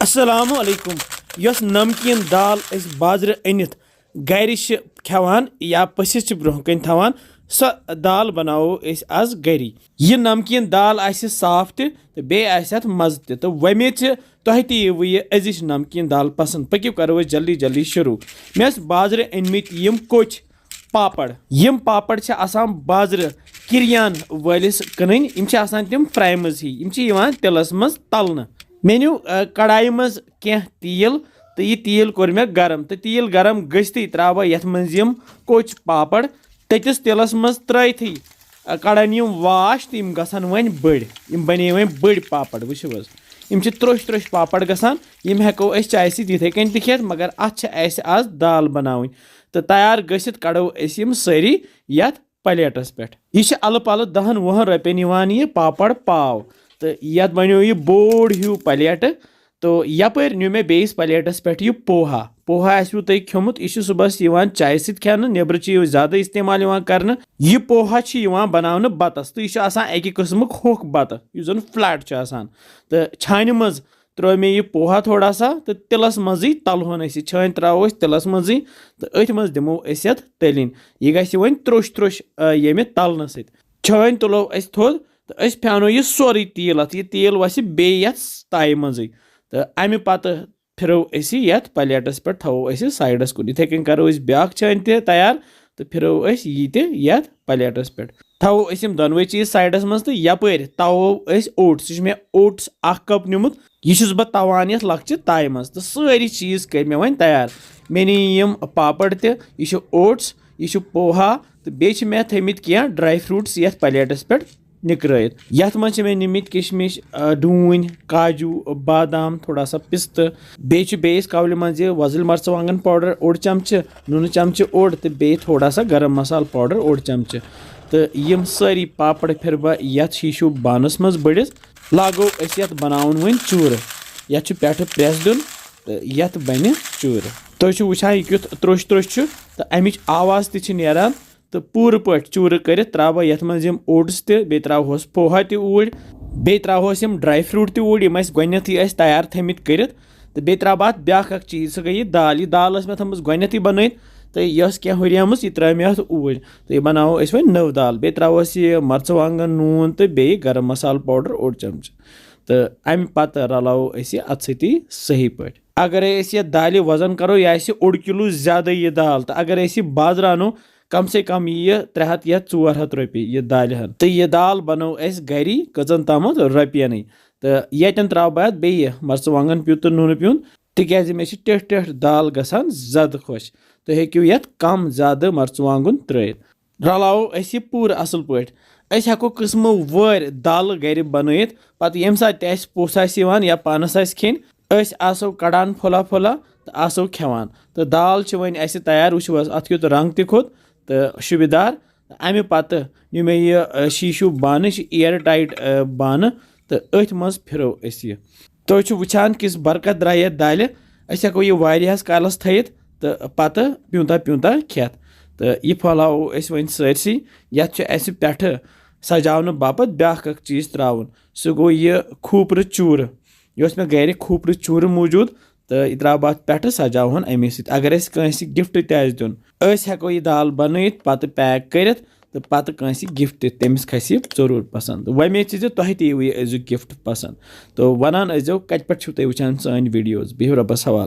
अस्सलामु अलैकुम यस नमकीन दाल अस बाजार अनित गर खेवान या पसिस ब्रोह कन थवान सो दाल बनावो आज गरी यह नमकीन दाल आसि साफ तो बे आसत मज़ तो वमे तुह तयव यह अजिश नमकीन दाल पसंद पकि करो जल्दी जल्दी शुरू मे बाजार अनमित यम कोच पापड़ यम पापड़ आसान बाजार किरियान वलिस कन तम फ्राइम्स ही तिलस मज तलना मे न्यू कड़ाई मज कह तेल तो यह तेल कोर मे गरम तो तेल गरम गश्ती त्रा यथ मज कोच पापड़ ततिस तेलस मज त्रथी कड़न वाश तो गसान वन बड़ बने वन बड़ पापड़ वुचो त्रोश त्रोश पापड़ गसान हेको चाय सत्थे कन खेत मगर अत आज दाल बनावनी तो तैयार गसित कड़ो सारी यथ प्लेटस पे यह अल पल 10-20 रपन यह पापड़ पाव तो यत बनो यह बोड़ ह्यू प्लेट तो यपर न्यू मे बेस प्लेटस पे यह पोहा पोहा आसो तुम खियोमुत यह सुबह चाय सत खेन नेबर ज्यादा इस्तेमाल कर यह पोहा बनाने बतस तो यह अकि किस्म होक बत जन फ्लैट तो छान मज त्रो मे यह पोहा थोड़ा सा तो तिलस मजी तलहोन छान त्रो तिलस मजी तो अथ मज दिमो तलिन यह ग त्रोश त्रोश ये तलने सत छान तुलो थोद तो फेनो यह सोरे तेल अत यह तेल वस बे ताई मज तो अमे पत फिरो यथ प्लेटस पे थो साइडस कुन इथे कन करो ब्या छान तैयार तो फिरो यथ प्लेटस पे थो दोनवे चीज साइडस मज तो यपर तवो ओट्स यह मे ओट्स 1 कप निमुत यह बह तवान यथ लक्चि ताई मज तो सारी चीज कर मे वन तैयार मे नी पापड़ यह ओट्स यह पोहा तो बे मे थमित कह ड्राई फ्रूट्स यथ प्लेटस पे निकरत यथ मज मे निमित किशमिश डून काजू बादाम थोड़ा सा पिस्त बेस कवल मज वजल मर्चवांगन पाउडर 1 चमच नून चमच 1 तो बे थोड़ा सा गरम मसाल पाउडर 1 चमच तो यम सारी पापड़ फिर बह यथ शीशु बानस मज बड़िस लागो यथ बनावन वन चूर यथ पे प्रेस दिन तो यथ बन चूर तुम वुचान यह क्युत त्रोश त्रोश तो अमिच आवाज तरान तो पूर पे चूर कर त्रा यथ मज ओट्स बे त्रोस पोहा ऊर बे त्रोस ड्राई फ्रूट ऊर गोथी तैयार थमित कर तो बे त्रा ब्या चीज सह गई यह दाल मे थम गोथी बन तो यह क्या हुरियाम यह त्रा मे ऊर तो यह बनावो वो नव दाल बे त्रोस यह मर्चवांगन नून तो बे गरम मसाल पाउडर 1 चमच तो अमे पत रलावो अत सही पे अगर यह दाल वजन करो यह 1 किलो ज्यादा यह दाल तो अगर बाजार अनो कम से कम यह 300 या 400 रुपये यह दाल तो यह दाल बनो गरी कजन तम रुपयन तो यन त्रा बह बे मर्चवांगन प्यून तो नून प्यून तिकाज मे टेठ टेठ दाल गसान ज्यादा खुश तो हेक्यू यत कम ज्यादा मर्चवांगन त्रत रलावो यह पूर असल पे हेको किस्मो वर दाल गर बनत पत ये सात पोस या पानस खेन आसो कड़ान फुला फुला तो आसो खेवान तो दाल वन तैयार वो अत क्युत रंग तोत तो शुबेदार अमे पत नी मे यह शीशु बान एयर टाइट बान तो अथ मज फिरो यह तुम वुचान किस बरकत द्राय यथ दाल हेको यह वारियास कालस थयित तो पत प्यूंता प्यूंता खेत तो यह फलावो वन सरसी यथ पे सजावन बापत ब्या चीज त्रावन सह गो यह खूपर चूर यह मे गर खूपर चूर मौजूद तो यह त्रा पे सजावन अमे अगर गिफ्ट दिन हेको यह दाल बन पत पैक कर तो पत गिफ्ट तमिस खस जरूर पसंद वमे तुह तयव गिफ्ट पसंद तो वनान कत पे तुम वुचान सान वीडियोज बिहु रब्बस हवाल।